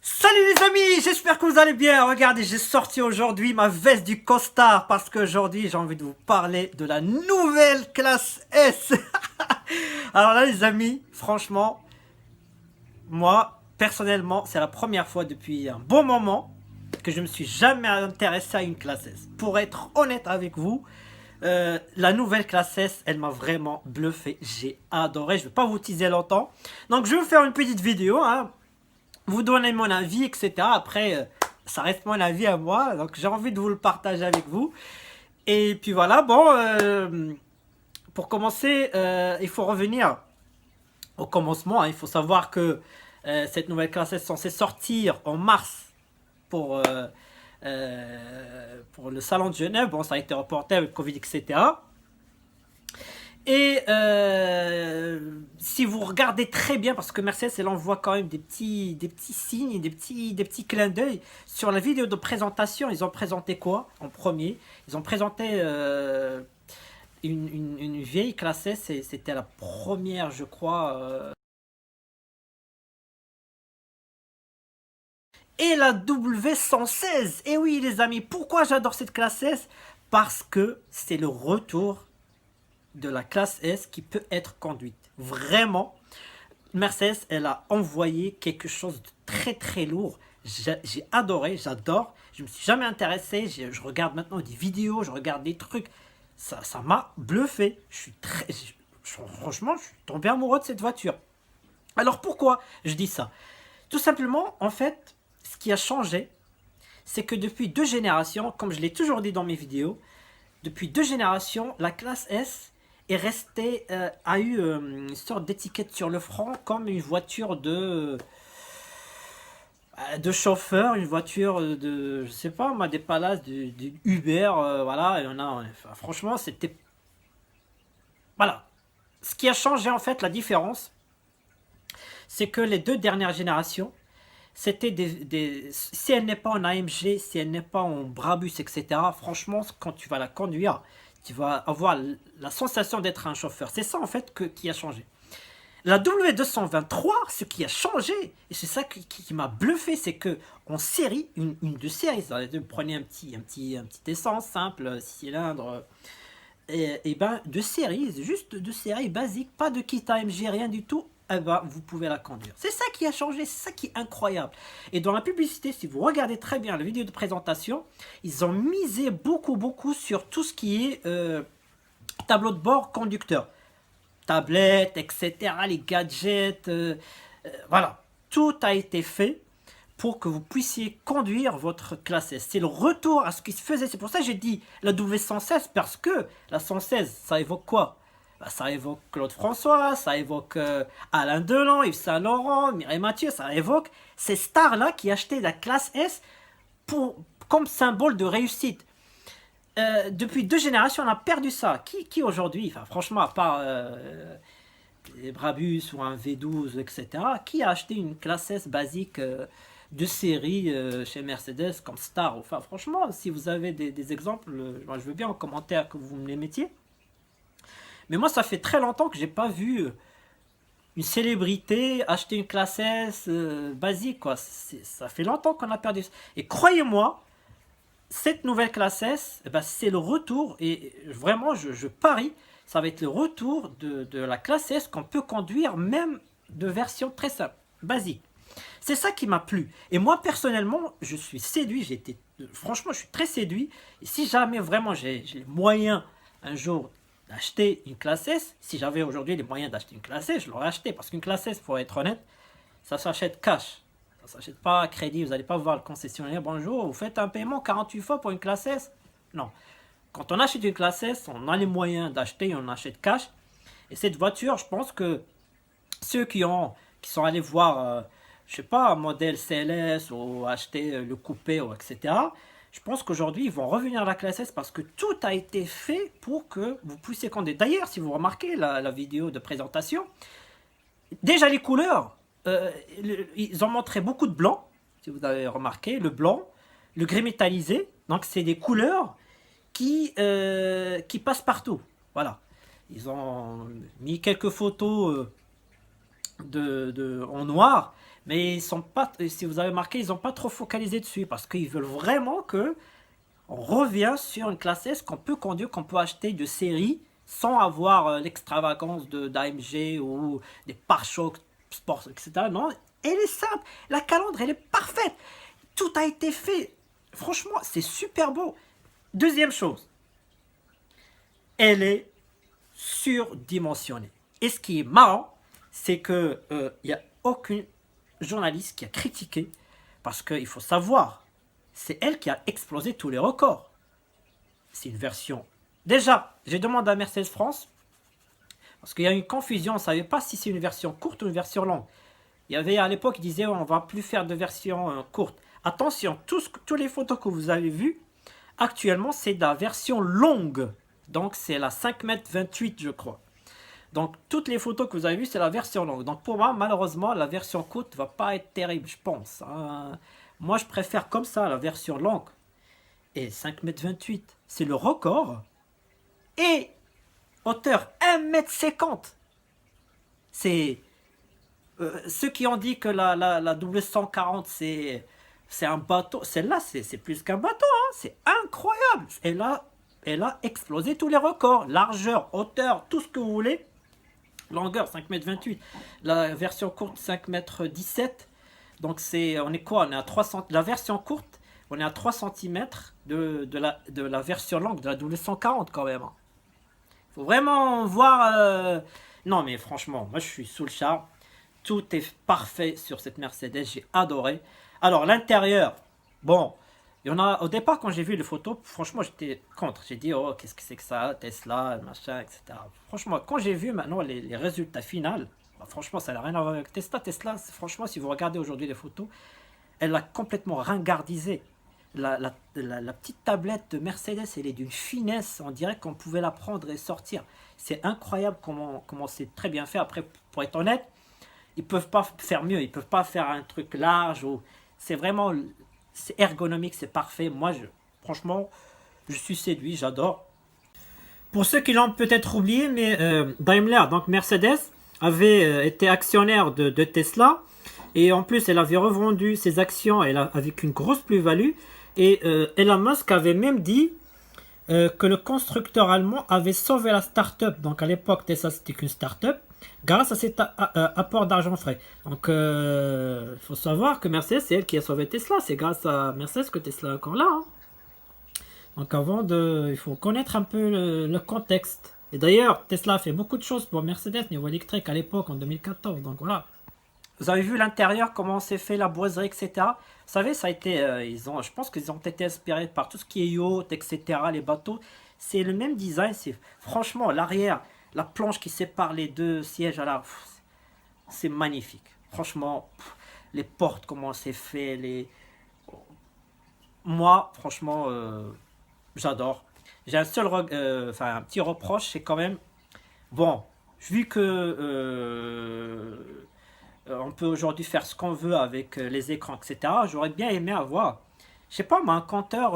Salut les amis, j'espère que vous allez bien. Regardez, j'ai sorti aujourd'hui ma veste du costard parce qu'aujourd'hui j'ai envie de vous parler de la nouvelle classe S. Alors là les amis, franchement, moi personnellement c'est la première fois depuis un bon moment que je me suis jamais intéressé à une classe S. Pour être honnête avec vous, la nouvelle classe S, elle m'a vraiment bluffé. J'ai adoré, je ne vais pas vous teaser longtemps. Donc je vais vous faire une petite vidéo, hein, vous donner mon avis, etc. Après, ça reste mon avis à moi, donc j'ai envie de vous le partager avec vous. Et puis voilà, bon, pour commencer, il faut revenir au commencement, hein. Il faut savoir que cette nouvelle classe est censée sortir en mars pour le salon de Genève. Bon, ça a été reporté avec Covid, etc. Et si vous regardez très bien, parce que Mercedes elle envoie quand même des petits signes, des petits clins d'œil sur la vidéo de présentation. Ils ont présenté quoi en premier? Ils ont présenté une vieille classe S, et c'était la première, je crois. Et la W116. Et oui les amis, pourquoi j'adore cette classe S? Parce que c'est le retour de la classe S qui peut être conduite. Vraiment, Mercedes, elle a envoyé quelque chose de très lourd. J'ai adoré, j'adore. Je me suis jamais intéressé. Je regarde maintenant des vidéos, je regarde des trucs. Ça m'a bluffé. Franchement, je suis tombé amoureux de cette voiture. Alors pourquoi je dis ça? Tout simplement, en fait, ce qui a changé, c'est que depuis 2 générations, comme je l'ai toujours dit dans mes vidéos, depuis 2 générations, la classe S est restée, a eu une sorte d'étiquette sur le front comme une voiture de chauffeur, une voiture de, je sais pas moi, des palaces, du Uber, voilà. Et enfin, franchement, c'était, voilà. Ce qui a changé en fait, la différence, c'est que les 2 dernières générations, c'était si elle n'est pas en AMG, si elle n'est pas en Brabus, etc., franchement, quand tu vas la conduire, tu vas avoir la sensation d'être un chauffeur. C'est ça, en fait, qui a changé. La W223, ce qui a changé, et c'est ça qui m'a bluffé, c'est que en série, une de série, vous prenez un petit essence simple, 6 cylindres, et ben de série, juste de série basique, pas de kit AMG, rien du tout, eh ben, vous pouvez la conduire. C'est ça qui a changé, c'est ça qui est incroyable. Et dans la publicité, si vous regardez très bien la vidéo de présentation, ils ont misé beaucoup sur tout ce qui est tableau de bord conducteur. Tablettes, etc., les gadgets, voilà. Tout a été fait pour que vous puissiez conduire votre classe S. C'est le retour à ce qui se faisait. C'est pour ça que j'ai dit la W116, parce que la 116, ça évoque quoi? Bah, ça évoque Claude François, ça évoque Alain Delon, Yves Saint Laurent, Mireille Mathieu, ça évoque ces stars-là qui achetaient la classe S comme symbole de réussite. Depuis 2 générations, on a perdu ça. Qui aujourd'hui, enfin, franchement, à part les Brabus ou un V12, etc., qui a acheté une classe S basique de série chez Mercedes comme Star? Enfin, franchement, si vous avez des exemples, moi, je veux bien en commentaire que vous me les mettiez. Mais moi, ça fait très longtemps que j'ai pas vu une célébrité acheter une classe S basique, quoi. Ça fait longtemps qu'on a perdu ça. Et croyez-moi, cette nouvelle classe S, eh ben, c'est le retour, et vraiment je parie, ça va être le retour de la classe S qu'on peut conduire même de version très simple, basique. C'est ça qui m'a plu. Et moi personnellement, je suis séduit, franchement je suis très séduit. Et si jamais vraiment j'ai les moyens un jour d'acheter une classe S, si j'avais aujourd'hui les moyens d'acheter une classe S, je l'aurais acheté. Parce qu'une classe S, pour être honnête, ça s'achète cash. Ça s'achète pas à crédit. Vous n'allez pas voir le concessionnaire. Bonjour, vous faites un paiement 48 fois pour une classe S? Non. Quand on achète une classe S, on a les moyens d'acheter, on achète cash. Et cette voiture, je pense que ceux qui sont allés voir, je sais pas, un modèle CLS ou acheter le coupé, ou etc., je pense qu'aujourd'hui, ils vont revenir à la classe S parce que tout a été fait pour que vous puissiez conduire. D'ailleurs, si vous remarquez la vidéo de présentation, déjà les couleurs, ils ont montré beaucoup de blanc, si vous avez remarqué, le blanc, le gris métallisé, donc c'est des couleurs qui passent partout. Voilà. Ils ont mis quelques photos en noir, mais ils sont pas, si vous avez marqué, ils n'ont pas trop focalisé dessus parce qu'ils veulent vraiment que on revient sur une classe S qu'on peut conduire, qu'on peut acheter de série sans avoir l'extravagance de d'AMG ou des pare-chocs sport, etc. Non, elle est simple. La calandre, elle est parfaite. Tout a été fait. Franchement, c'est super beau. Deuxième chose, elle est surdimensionnée. Et ce qui est marrant, c'est que il n'y a aucun journaliste qui a critiqué parce qu'il faut savoir, c'est elle qui a explosé tous les records. C'est une version. Déjà, j'ai demandé à Mercedes France, parce qu'il y a une confusion, on ne savait pas si c'est une version courte ou une version longue. Il y avait à l'époque, ils disaient on ne va plus faire de version courte. Attention, toutes les photos que vous avez vues, actuellement, c'est de la version longue. Donc, c'est la 5,28 m, je crois. Donc, toutes les photos que vous avez vues, c'est la version longue. Donc, pour moi, malheureusement, la version courte ne va pas être terrible, je pense. Moi, je préfère comme ça, la version longue. Et 5,28 m, c'est le record. Et hauteur 1,50 m. C'est... ceux qui ont dit que la W140, c'est un bateau, celle-là, c'est plus qu'un bateau. Hein. C'est incroyable. Elle a explosé tous les records. Largeur, hauteur, tout ce que vous voulez. Longueur 5,28 m. La version courte 5,17 m. Donc on est quoi? On est à 300. La version courte, on est à 3 cm de la version longue, de la W140 quand même. Faut vraiment voir. Non mais franchement, moi je suis sous le charme. Tout est parfait sur cette Mercedes, j'ai adoré. Alors l'intérieur, bon, il y en a au départ quand j'ai vu les photos, franchement j'étais contre. J'ai dit oh qu'est-ce que c'est que ça, Tesla, machin, etc. Franchement quand j'ai vu maintenant les résultats finaux, bah, franchement ça n'a rien à voir avec Tesla. Tesla, franchement si vous regardez aujourd'hui les photos, elle a complètement ringardisé. La petite tablette de Mercedes, elle est d'une finesse, on dirait qu'on pouvait la prendre et sortir. C'est incroyable comment c'est très bien fait. Après, pour être honnête, ils peuvent pas faire mieux, ils peuvent pas faire un truc large. C'est vraiment, c'est ergonomique, c'est parfait. Moi, franchement, je suis séduit, j'adore. Pour ceux qui l'ont peut-être oublié, mais Daimler, donc Mercedes, avait été actionnaire de Tesla. Et en plus, elle avait revendu ses actions avec une grosse plus-value. Et Elon Musk avait même dit que le constructeur allemand avait sauvé la start-up. Donc à l'époque, Tesla, c'était qu'une start-up, grâce à cet apport d'argent frais. Donc il faut savoir que Mercedes, c'est elle qui a sauvé Tesla. C'est grâce à Mercedes que Tesla est encore là. Hein. Donc il faut connaître un peu le contexte. Et d'ailleurs, Tesla a fait beaucoup de choses pour Mercedes niveau électrique à l'époque, en 2014. Donc voilà. Vous avez vu l'intérieur, comment s'est fait la boiserie, etc. Vous savez, ça a été, je pense qu'ils ont été inspirés par tout ce qui est yacht, etc., les bateaux. C'est le même design. C'est franchement l'arrière, la planche qui sépare les deux sièges à la, c'est magnifique. Franchement, les portes, comment c'est fait, moi, franchement, j'adore. J'ai un petit reproche, c'est quand même, bon, vu que on peut aujourd'hui faire ce qu'on veut avec les écrans, etc. J'aurais bien aimé avoir, je sais pas moi, un compteur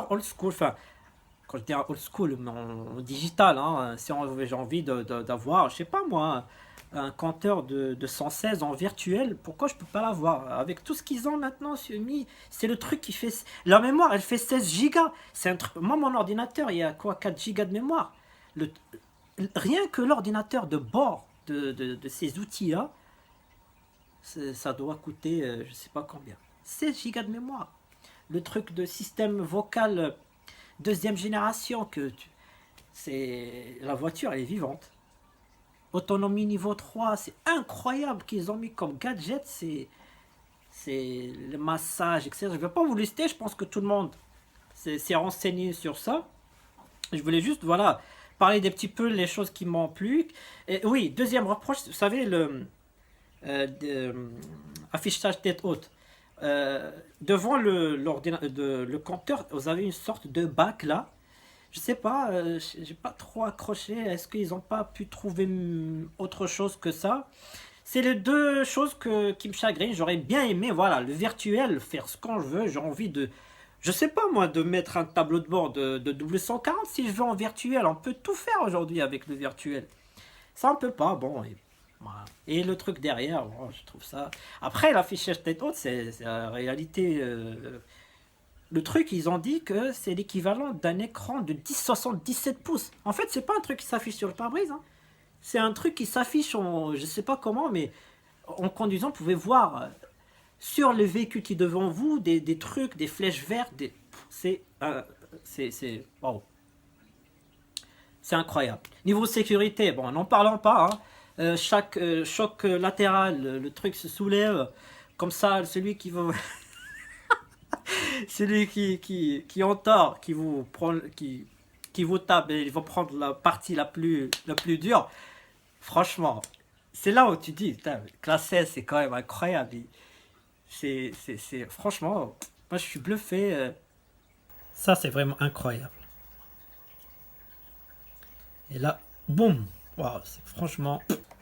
old school. Enfin, quand je dis un old school, mais en digital, hein, si j'ai envie d'avoir, je sais pas moi, un compteur de 116 en virtuel, pourquoi je peux pas l'avoir? Avec tout ce qu'ils ont maintenant, c'est le truc qui fait. La mémoire, elle fait 16 gigas. C'est un truc. Moi, mon ordinateur, il y a quoi, 4 gigas de mémoire. Le, Rien que l'ordinateur de bord de ces outils-là, ça doit coûter je sais pas combien. 16 gigas de mémoire. Le truc de système vocal deuxième génération, la voiture, elle est vivante. Autonomie niveau 3, c'est incroyable qu'ils ont mis comme gadget. C'est le massage, etc. Je ne vais pas vous lister, je pense que tout le monde s'est renseigné sur ça. Je voulais juste, voilà, parler des petits peu les choses qui m'ont plu. Et oui, deuxième reproche, vous savez, affichage tête haute. Devant le compteur, vous avez une sorte de bac là. Je sais pas, j'ai pas trop accroché. Est-ce qu'ils ont pas pu trouver autre chose que ça? C'est les deux choses qui me chagrinent. J'aurais bien aimé, voilà, le virtuel, faire ce qu'on veut. J'ai envie je sais pas moi, de mettre un tableau de bord de W140 si je veux en virtuel. On peut tout faire aujourd'hui avec le virtuel. Ça on peut pas, bon. Voilà. Et le truc derrière, bon, je trouve ça. Après, l'affichage tête haute, c'est la réalité. Le truc, ils ont dit que c'est l'équivalent d'un écran de 10,77 pouces. En fait, c'est pas un truc qui s'affiche sur le pare-brise, hein. C'est un truc qui s'affiche en, je sais pas comment, mais en conduisant, vous pouvez voir sur le véhicule qui est devant vous des trucs, des flèches vertes. C'est, wow, c'est incroyable. Niveau sécurité, bon, n'en parlons pas, hein. Chaque choc latéral, le truc se soulève. Comme ça, celui qui veut. Celui qui en tort, qui vous tape, et il va prendre la partie la plus dure. Franchement, c'est là où tu dis, putain, classe S, c'est quand même incroyable. Franchement, moi je suis bluffé. Ça, c'est vraiment incroyable. Et là, boum. Waouh, c'est franchement.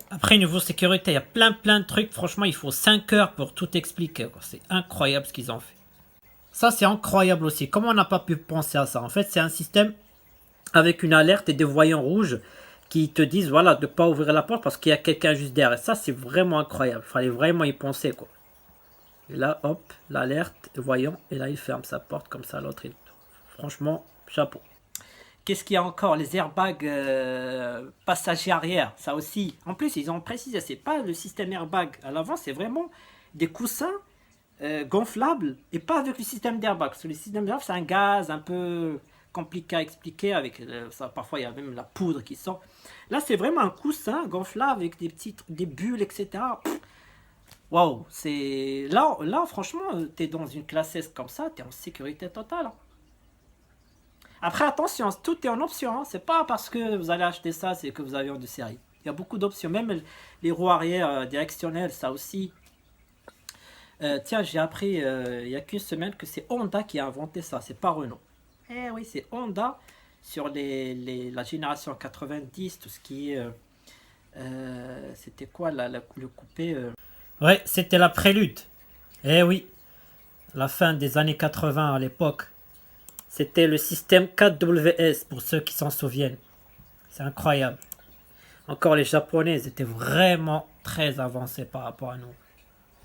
Après, niveau sécurité, il y a plein de trucs. Franchement, il faut 5 heures pour tout expliquer, quoi. C'est incroyable ce qu'ils ont fait. Ça, c'est incroyable aussi. Comment on n'a pas pu penser à ça? En fait, c'est un système avec une alerte et des voyants rouges qui te disent, voilà, de ne pas ouvrir la porte parce qu'il y a quelqu'un juste derrière. Et ça, c'est vraiment incroyable. Il fallait vraiment y penser, quoi. Et là, hop, l'alerte, voyant, et là, il ferme sa porte comme ça, l'autre, il... Franchement, chapeau. Qu'est-ce qu'il y a encore? Les airbags passagers arrière, ça aussi. En plus, ils ont précisé, c'est pas le système airbag à l'avant, c'est vraiment des coussins gonflables et pas avec le système d'airbag. Parce que le système d'airbag, c'est un gaz un peu compliqué à expliquer. Avec ça, parfois, il y a même la poudre qui sort. Là, c'est vraiment un coussin gonflable avec des bulles, etc. Waouh, c'est là, franchement, t'es dans une classe S comme ça, t'es en sécurité totale, hein. Après, attention, tout est en option, hein. C'est pas parce que vous allez acheter ça, c'est que vous avez en de série. Il y a beaucoup d'options, même les roues arrière directionnelles, ça aussi. Tiens, j'ai appris il y a qu'une semaine que c'est Honda qui a inventé ça, c'est pas Renault. Eh oui, c'est Honda sur la génération 90, tout ce qui est. C'était quoi le coupé Ouais, c'était la Prélude. Eh oui, la fin des années 80 à l'époque. C'était le système 4WS pour ceux qui s'en souviennent. C'est incroyable. Encore les Japonais, ils étaient vraiment très avancés par rapport à nous.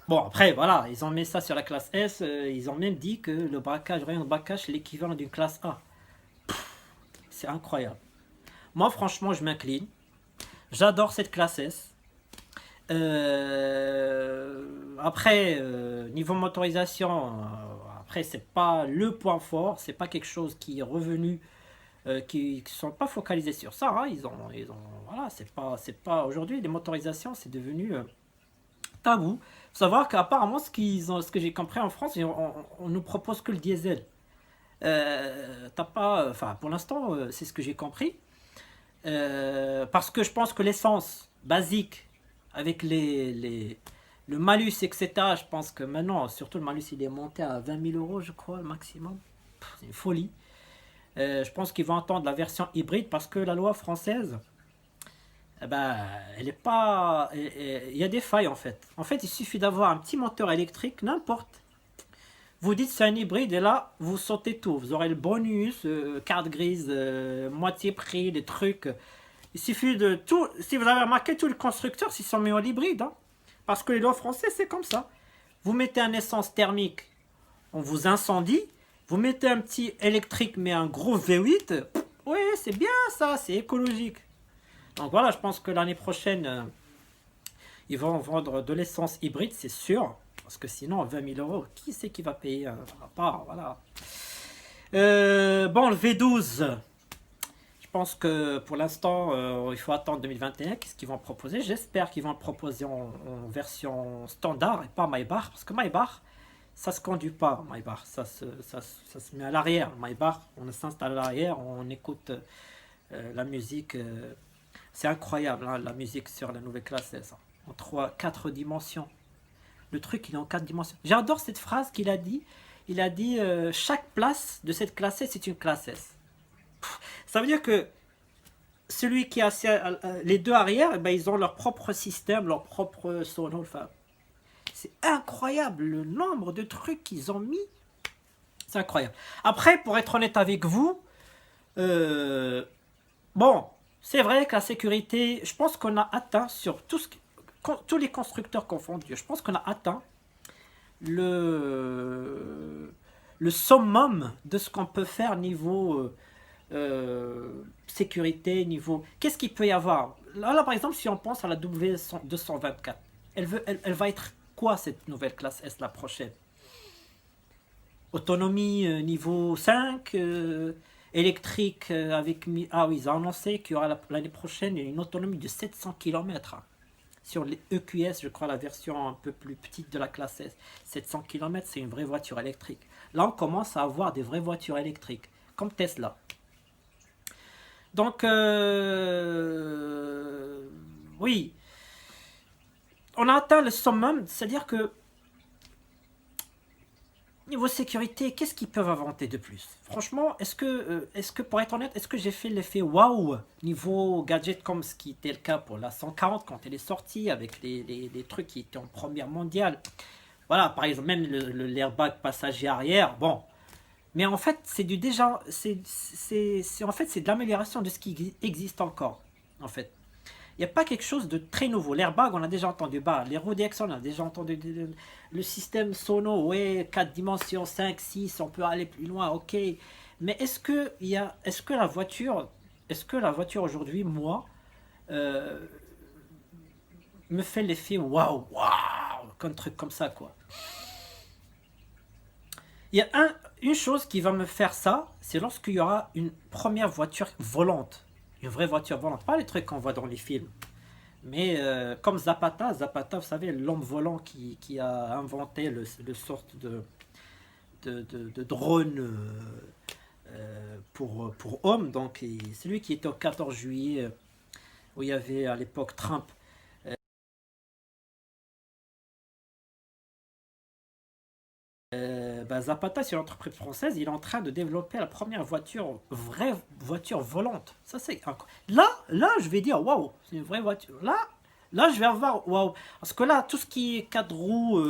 Bon, après, voilà, ils ont mis ça sur la classe S. Ils ont même dit que le braquage, rayon de braquage, c'est l'équivalent d'une classe A. C'est incroyable. Moi, franchement, je m'incline. J'adore cette classe S. Après, niveau motorisation, après, c'est pas le point fort. C'est pas quelque chose qui est revenu, qui sont pas focalisés sur ça, hein. Voilà, c'est pas aujourd'hui, les motorisations, c'est devenu tabou. Faut savoir qu'apparemment, ce que j'ai compris en France, on nous propose que le diesel. T'as pas, enfin, pour l'instant, c'est ce que j'ai compris. Parce que je pense que l'essence basique, avec le malus, etc., je pense que maintenant, surtout le malus, il est monté à 20 000 euros, je crois, le maximum. C'est une folie. Je pense qu'ils vont attendre la version hybride parce que la loi française, eh ben, elle est pas. Il y a des failles en fait. En fait, il suffit d'avoir un petit moteur électrique, n'importe. Vous dites c'est un hybride et là, vous sautez tout. Vous aurez le bonus, carte grise, moitié prix, des trucs. Il suffit de tout. Si vous avez remarqué, tous les constructeurs s'ils sont mis en hybride, hein. Parce que les lois françaises, c'est comme ça. Vous mettez un essence thermique, on vous incendie. Vous mettez un petit électrique, mais un gros V8. Oui, c'est bien ça, c'est écologique. Donc voilà, je pense que l'année prochaine, ils vont vendre de l'essence hybride, c'est sûr. Parce que sinon, 20 000 euros, qui c'est qui va payer à part, voilà. Bon, le V12, je pense que pour l'instant, il faut attendre 2021. Qu'est-ce qu'ils vont proposer? J'espère qu'ils vont le proposer en version standard et pas Maybach. Parce que Maybach, ça se conduit pas, Maybach. Ça se met à l'arrière. Maybach, on s'installe à l'arrière, on écoute la musique. C'est incroyable, hein, la musique sur la nouvelle classe S, hein, en 4 dimensions. Le truc, il est en 4 dimensions. J'adore cette phrase qu'il a dit. Il a dit chaque place de cette classe S, c'est une classe S. Ça veut dire que celui qui a les deux arrières, eh ben, ils ont leur propre système, leur propre sono. Enfin, c'est incroyable le nombre de trucs qu'ils ont mis. C'est incroyable. Après, pour être honnête avec vous, bon, c'est vrai que la sécurité, je pense qu'on a atteint sur tout ce qui... tous les constructeurs confondus, je pense qu'on a atteint le, le summum de ce qu'on peut faire niveau sécurité, niveau... Qu'est-ce qu'il peut y avoir là, par exemple, si on pense à la W224, elle va être quoi cette nouvelle classe S la prochaine? Autonomie niveau 5, électrique avec... Ah oui, ils ont annoncé qu'il y aura l'année prochaine une autonomie de 700 km. Sur les EQS, je crois la version un peu plus petite de la classe S. 700 km, c'est une vraie voiture électrique. Là, on commence à avoir des vraies voitures électriques, comme Tesla. Donc, oui, on a atteint le summum, c'est-à-dire que niveau sécurité, qu'est-ce qu'ils peuvent inventer de plus? Franchement, est-ce que, pour être honnête, est-ce que j'ai fait l'effet waouh niveau gadget comme ce qui était le cas pour la 140 quand elle est sortie avec les trucs qui étaient en première mondiale? Voilà, par exemple, même l'airbag passager arrière, bon. Mais en fait, c'est du déjà, en fait, c'est de l'amélioration de ce qui existe encore, en fait. Il n'y a pas quelque chose de très nouveau. L'airbag, on a déjà entendu. Bah, les roues direction, on a déjà entendu. Le système sono, ouais, 4 dimensions, 5, 6, on peut aller plus loin, ok. Mais est-ce que la voiture aujourd'hui, moi, euh, me fait l'effet waouh, waouh, comme truc comme ça, quoi. Il y a une chose qui va me faire ça, c'est lorsqu'il y aura une première voiture volante. Une vraie voiture volante, pas les trucs qu'on voit dans les films. Mais comme Zapata, vous savez, l'homme volant qui a inventé le sorte de drone pour hommes. Donc c'est lui qui était au 14 juillet, où il y avait à l'époque Trump. Zapata, c'est une entreprise française, il est en train de développer la première vraie voiture volante. Ça, c'est là, je vais dire waouh, c'est une vraie voiture. Là, je vais avoir waouh. Parce que là, tout ce qui est 4 roues,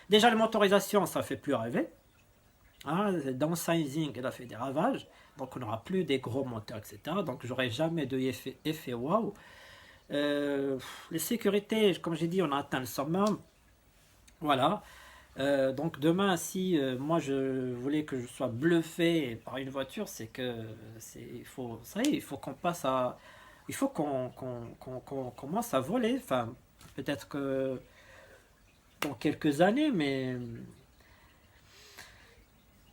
déjà les motorisations, ça fait plus rêver. Hein, downsizing, elle a fait des ravages. Donc, on n'aura plus des gros moteurs, etc. Donc, j'aurai jamais de effet waouh. Les sécurités, comme j'ai dit, on a atteint le summum. Voilà. Donc demain, si moi je voulais que je sois bluffé par une voiture, c'est que il faut, ça y est, il faut qu'on passe à, il faut qu'on commence à voler. Enfin, peut-être que dans quelques années, mais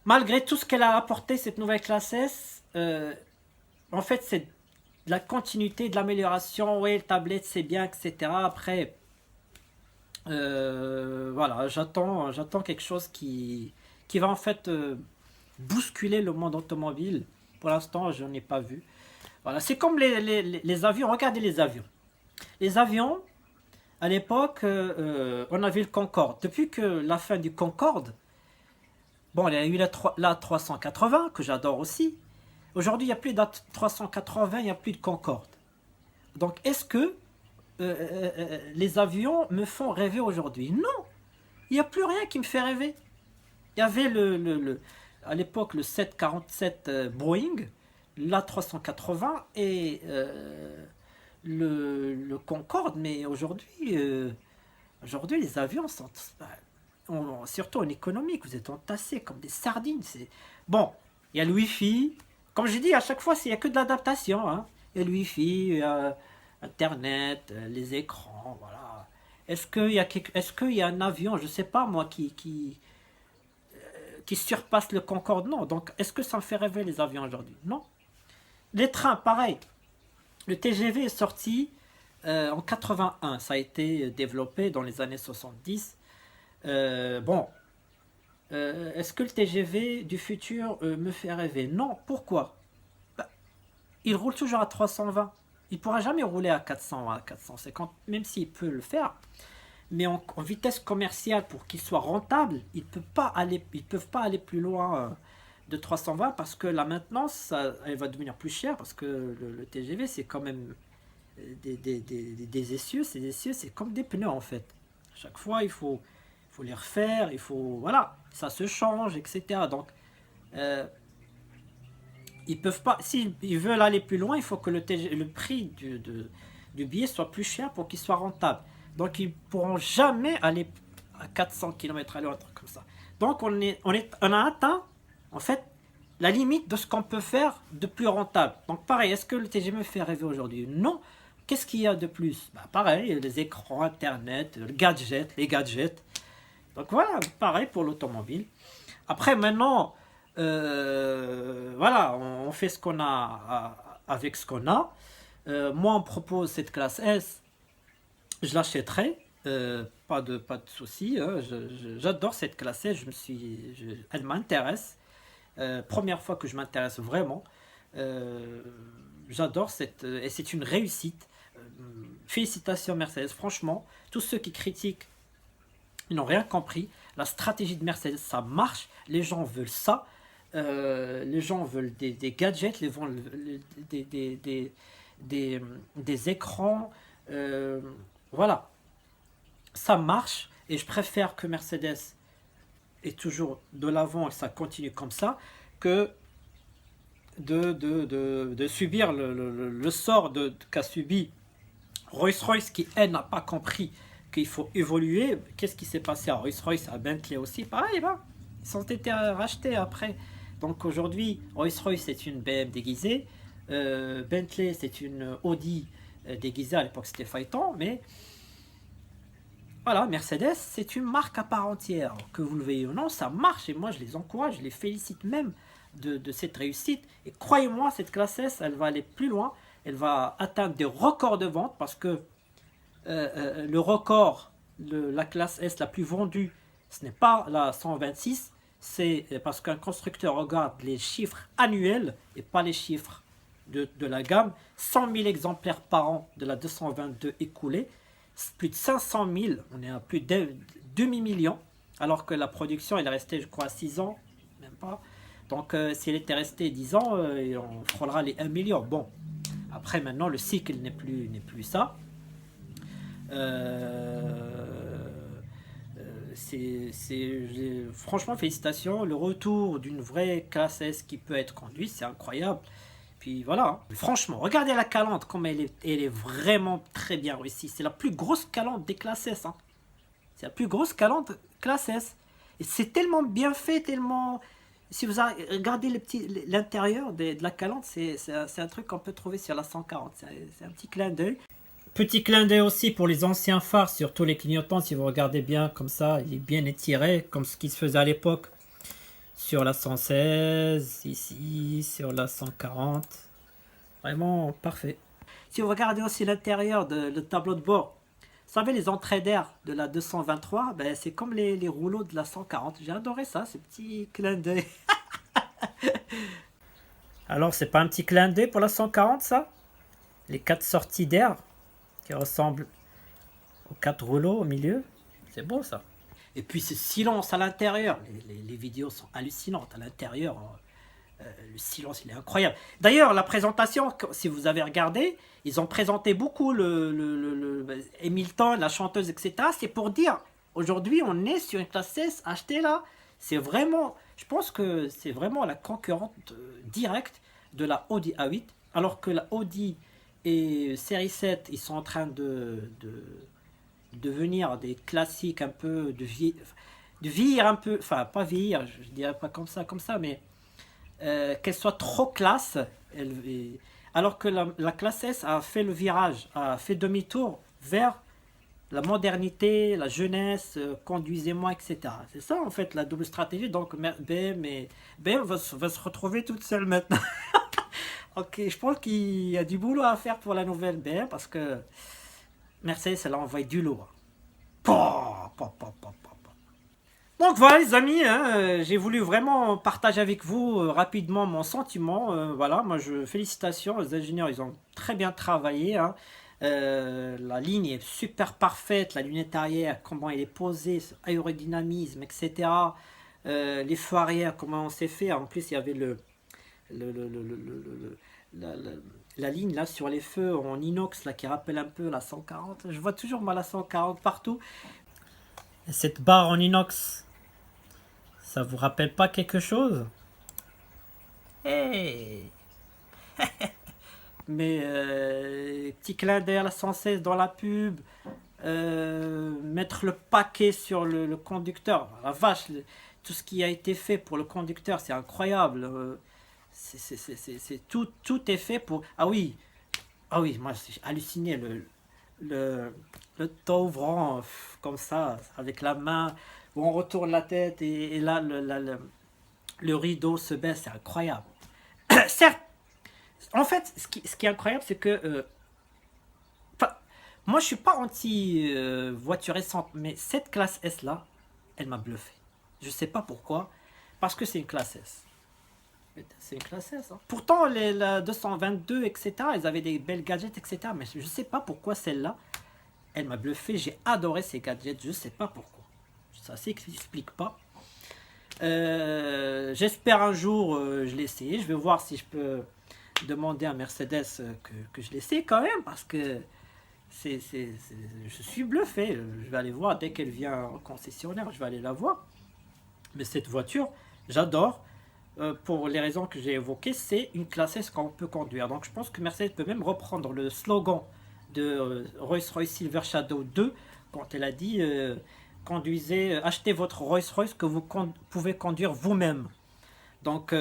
malgré tout ce qu'elle a apporté cette nouvelle classe S, en fait c'est de la continuité, de l'amélioration. Oui, le tablette c'est bien, etc. Après. Voilà, j'attends quelque chose qui va en fait bousculer le monde automobile. Pour l'instant, je n'en ai pas vu. Voilà, c'est comme les avions. Regardez les avions. Les avions, à l'époque, on avait le Concorde. Depuis que la fin du Concorde, bon, il y a eu la 380 que j'adore aussi. Aujourd'hui, il n'y a plus de 380, il n'y a plus de Concorde. Donc, est-ce que les avions me font rêver aujourd'hui? Non, il n'y a plus rien qui me fait rêver. Il y avait à l'époque le 747 Boeing, l'A380 et le Concorde, mais aujourd'hui les avions sont, surtout en économique, vous êtes entassés comme des sardines. Bon, il y a le Wi-Fi, comme j'ai dit à chaque fois, il n'y a que de l'adaptation. Hein. Il y a le Wi-Fi, Internet, les écrans, voilà. Est-ce qu'il y a un avion, je sais pas moi, qui surpasse le Concorde? Non. Donc, est-ce que ça me fait rêver les avions aujourd'hui? Non. Les trains, pareil. Le TGV est sorti en 81. Ça a été développé dans les années 70. Bon. Est-ce que le TGV du futur me fait rêver? Non. Pourquoi? Bah, il roule toujours à 320. Il ne pourra jamais rouler à 400, à 450, même s'il peut le faire. Mais en vitesse commerciale, pour qu'il soit rentable, ils ne peuvent pas aller plus loin de 320 parce que la maintenance, elle va devenir plus chère parce que le TGV, c'est quand même des essieux. Ces essieux, c'est comme des pneus en fait. Chaque fois, il faut les refaire, voilà, ça se change, etc. Donc, ils peuvent pas, s'ils veulent aller plus loin, il faut que le prix du billet soit plus cher pour qu'il soit rentable. Donc ils pourront jamais aller à 400 km à l'heure, un truc comme ça. Donc on a atteint en fait la limite de ce qu'on peut faire de plus rentable. Donc pareil, est-ce que le TGV me fait rêver aujourd'hui? Non. Qu'est-ce qu'il y a de plus? Bah, pareil, les écrans, internet, les gadgets. Donc voilà, pareil pour l'automobile. Après maintenant, voilà, on fait ce qu'on a avec ce qu'on a. Moi, on propose cette classe S, je l'achèterai, pas de souci. Hein, j'adore cette classe S, elle m'intéresse. Première fois que je m'intéresse vraiment. Euh, J'adore et c'est une réussite. Euh, Félicitations Mercedes, franchement, tous ceux qui critiquent, ils n'ont rien compris. La stratégie de Mercedes, ça marche. Les gens veulent ça. Les gens veulent des gadgets, des, des, des, des écrans. Euh, voilà, ça marche. Et je préfère que Mercedes ait toujours de l'avant et ça continue comme ça, que de subir le sort qu'a subi Rolls-Royce qui, elle, n'a pas compris qu'il faut évoluer. Qu'est-ce qui s'est passé à Rolls-Royce, à Bentley aussi? Pareil, ben, ils ont été rachetés après. Donc aujourd'hui, Rolls-Royce c'est une BM déguisée, Bentley c'est une Audi déguisée, à l'époque c'était Phaeton, mais voilà, Mercedes c'est une marque à part entière. Que vous le veuillez ou non, ça marche et moi je les encourage, je les félicite même de cette réussite. Et croyez-moi, cette classe S, elle va aller plus loin, elle va atteindre des records de vente parce que le record, la classe S la plus vendue, ce n'est pas la 126, c'est parce qu'un constructeur regarde les chiffres annuels et pas les chiffres de la gamme. 100 000 exemplaires par an de la 222 écoulés, plus de 500 000, on est à plus de demi-million, alors que la production elle est restée, je crois, 6 ans, même pas. Donc si elle était restée 10 ans, on frôlera les 1 million. Bon, après maintenant le cycle n'est plus ça. Franchement, félicitations. Le retour d'une vraie classe S qui peut être conduite, c'est incroyable. Puis voilà, hein. Franchement, regardez la Calante, comme elle est vraiment très bien réussie. C'est la plus grosse Calante des classes S. Hein. C'est la plus grosse Calante classe S. Et c'est tellement bien fait, tellement. Si vous regardez l'intérieur de la Calante, c'est un truc qu'on peut trouver sur la 140. C'est un petit clin d'œil. Petit clin d'œil aussi pour les anciens phares, surtout les clignotants, si vous regardez bien comme ça, il est bien étiré, comme ce qui se faisait à l'époque. Sur la 116, ici, sur la 140. Vraiment parfait. Si vous regardez aussi l'intérieur le tableau de bord, vous savez les entrées d'air de la 223, ben, c'est comme les rouleaux de la 140. J'ai adoré ça, ce petit clin d'œil. Alors, c'est pas un petit clin d'œil pour la 140, ça? Les 4 sorties d'air qui ressemblent aux 4 rouleaux au milieu. C'est beau ça. Et puis ce silence à l'intérieur. Les vidéos sont hallucinantes à l'intérieur. Le silence, il est incroyable. D'ailleurs, la présentation, si vous avez regardé, ils ont présenté beaucoup Hamilton, la chanteuse, etc. C'est pour dire, aujourd'hui, on est sur une classe S achetée là. C'est vraiment, je pense que c'est vraiment la concurrente directe de la Audi A8. Alors que la Audi et série 7, ils sont en train de devenir des classiques un peu, de vieillir un peu, enfin pas vieillir, je dirais pas comme ça, mais qu'elle soit trop classe, alors que la classe S a fait le virage, a fait demi-tour vers la modernité, la jeunesse, conduisez-moi, etc. C'est ça en fait la double stratégie, donc BM va se retrouver toute seule maintenant. Ok, je pense qu'il y a du boulot à faire pour la nouvelle BM parce que Mercedes, elle a envoyé du lourd. Pa, pa, pa, pa, pa, pa. Donc voilà les amis, hein, j'ai voulu vraiment partager avec vous rapidement mon sentiment. Voilà, moi félicitations, les ingénieurs, ils ont très bien travaillé. Hein. La ligne est super parfaite, la lunette arrière, comment elle est posée, aérodynamisme, etc. Les feux arrière, comment on s'est fait. En plus, il y avait la, la- la ligne là sur les feux en inox là qui rappelle un peu la 140. Je vois toujours moi la 140 partout. Et cette barre en inox, ça vous rappelle pas quelque chose? Hey. Mais petit clin d'œil à la 116 dans la pub. mettre le paquet sur le conducteur. La vache, tout ce qui a été fait pour le conducteur, c'est incroyable. Tout, tout est fait pour. Ah oui, moi j'ai halluciné le, le temps ouvrant comme ça, avec la main, où on retourne la tête et là le rideau se baisse, c'est incroyable. Certes, en fait, ce qui est incroyable, c'est que enfin, moi je suis pas anti voiture récente, mais cette classe S là, elle m'a bluffé. Je sais pas pourquoi, parce que c'est une classe S. C'est une classe S. Hein. Pourtant, la 222, etc., ils avaient des belles gadgets, etc. Mais je sais pas pourquoi celle-là, elle m'a bluffé. J'ai adoré ces gadgets, je sais pas pourquoi. Ça s'explique pas. J'espère un jour, je l'essaye. Je vais voir si je peux demander à Mercedes que je l'essaye quand même, parce que je suis bluffé. Je vais aller voir dès qu'elle vient en concessionnaire, je vais aller la voir. Mais cette voiture, j'adore. Pour les raisons que j'ai évoquées, c'est une classe S qu'on peut conduire. Donc je pense que Mercedes peut même reprendre le slogan de Rolls-Royce Silver Shadow 2 quand elle a dit conduisez, achetez votre Rolls-Royce que vous pouvez conduire vous-même. Donc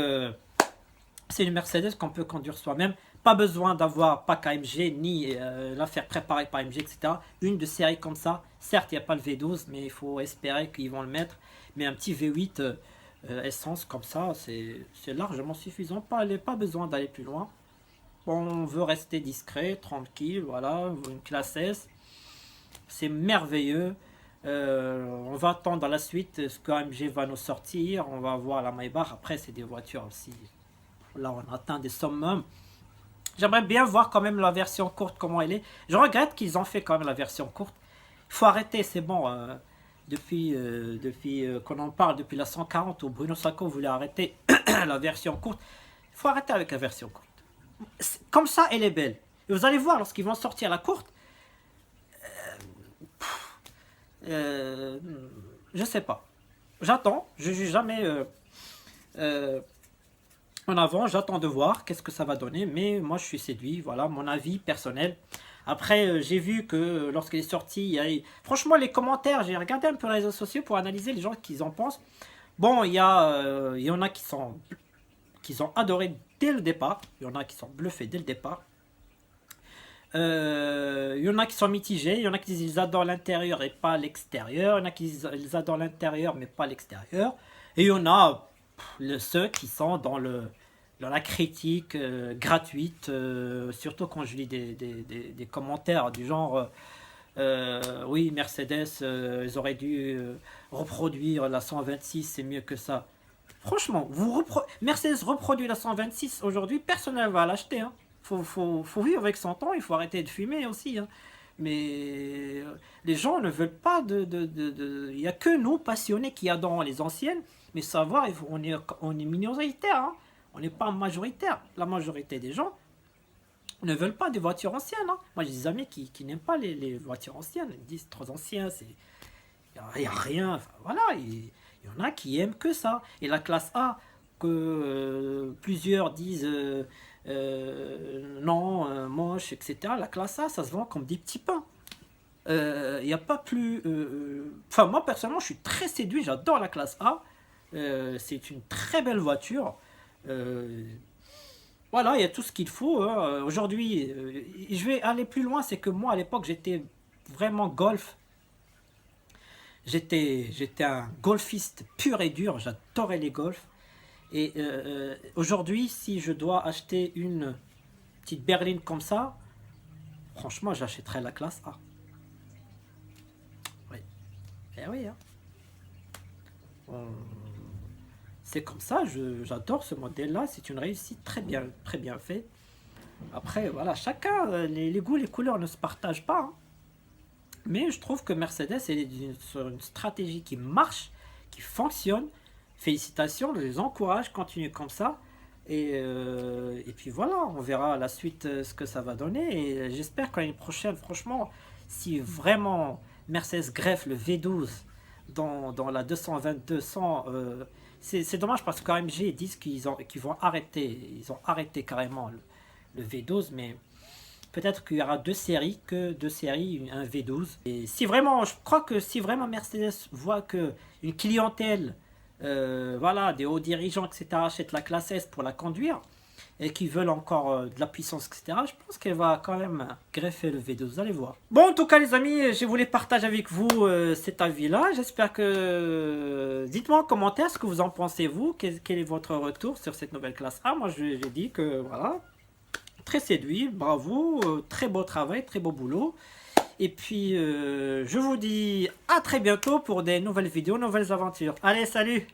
c'est une Mercedes qu'on peut conduire soi-même. Pas besoin d'avoir pack AMG ni la faire préparer par AMG, etc. Une de série comme ça, certes il n'y a pas le V12, mais il faut espérer qu'ils vont le mettre. Mais un petit V8 essence comme ça, c'est largement suffisant. Pas besoin d'aller plus loin. On veut rester discret, tranquille, voilà, une classe S. C'est merveilleux. On va attendre à la suite ce que AMG va nous sortir. On va voir la Maybach. Après, c'est des voitures aussi. Là, on atteint des summums. J'aimerais bien voir quand même la version courte, comment elle est. Je regrette qu'ils ont fait quand même la version courte. Il faut arrêter, c'est bon. Depuis qu'on en parle, depuis la 140 où Bruno Sacco voulait arrêter la version courte, il faut arrêter avec la version courte. Comme ça, elle est belle. Et vous allez voir, lorsqu'ils vont sortir la courte, je sais pas. J'attends, je juge jamais en avant, j'attends de voir qu'est-ce que ça va donner, mais moi je suis séduit, voilà mon avis personnel. Après, j'ai vu que lorsqu'il est sorti, franchement les commentaires, j'ai regardé un peu les réseaux sociaux pour analyser les gens qui en pensent. Bon, il y en a qui ont adoré dès le départ, il y en a qui sont bluffés dès le départ. Il y en a qui sont mitigés, il y en a qui disent qu'ils adorent l'intérieur et pas l'extérieur, il y en a qui disent qu'ils adorent l'intérieur mais pas l'extérieur, et il y en a ceux qui sont dans la critique gratuite, surtout quand je lis des commentaires du genre oui, Mercedes, ils auraient dû reproduire la 126, c'est mieux que ça. Franchement, Mercedes reproduit la 126 aujourd'hui, personne ne va l'acheter. Hein. Faut vivre avec son temps, il faut arrêter de fumer aussi. Hein. Mais les gens ne veulent pas Il n'y a que nous, passionnés, qui adorons les anciennes. Mais savoir, on est minoritaire. Hein. On n'est pas majoritaire. La majorité des gens ne veulent pas des voitures anciennes. Hein. Moi, j'ai des amis qui n'aiment pas les voitures anciennes. Ils disent trop anciens, il n'y a rien. Enfin, voilà, il y en a qui aiment que ça. Et la classe A, que plusieurs disent non, moche, etc. La classe A, ça se vend comme des petits pains. Il n'y a pas plus. Enfin, moi, personnellement, je suis très séduit. J'adore la classe A. C'est une très belle voiture. Voilà, il y a tout ce qu'il faut. Hein. Aujourd'hui, je vais aller plus loin. C'est que moi, à l'époque, j'étais vraiment golf. J'étais un golfiste pur et dur. J'adorais les golfs. Et aujourd'hui, si je dois acheter une petite berline comme ça, franchement, j'achèterais la classe A. Oui. Eh oui, hein. C'est comme ça, j'adore ce modèle-là. C'est une réussite très bien fait. Après, voilà, chacun, les goûts, les couleurs ne se partagent pas. Hein. Mais je trouve que Mercedes est sur une stratégie qui marche, qui fonctionne. Félicitations, je les encourage, continuez comme ça. Et puis voilà, on verra à la suite ce que ça va donner. Et j'espère que l'année prochaine, franchement, si vraiment Mercedes greffe le V12 dans la 222 sans... c'est dommage parce qu'AMG disent qu'ils vont arrêter. Ils ont arrêté carrément le V12, mais Peut-être qu'il y aura deux séries, un V12. Et si vraiment, je crois que si vraiment Mercedes voit que une clientèle, voilà, des hauts dirigeants, etc., achètent la classe S pour la conduire, et qui veulent encore de la puissance, etc., je pense qu'elle va quand même greffer le V2, vous allez voir. Bon, en tout cas, les amis, je voulais partager avec vous cet avis-là. J'espère que... dites-moi en commentaire ce que vous en pensez, vous. Quel est votre retour sur cette nouvelle classe A. Moi, j'ai dit que, voilà, très séduit, bravo, très beau travail, très beau boulot. Et puis, je vous dis à très bientôt pour des nouvelles vidéos, nouvelles aventures. Allez, salut!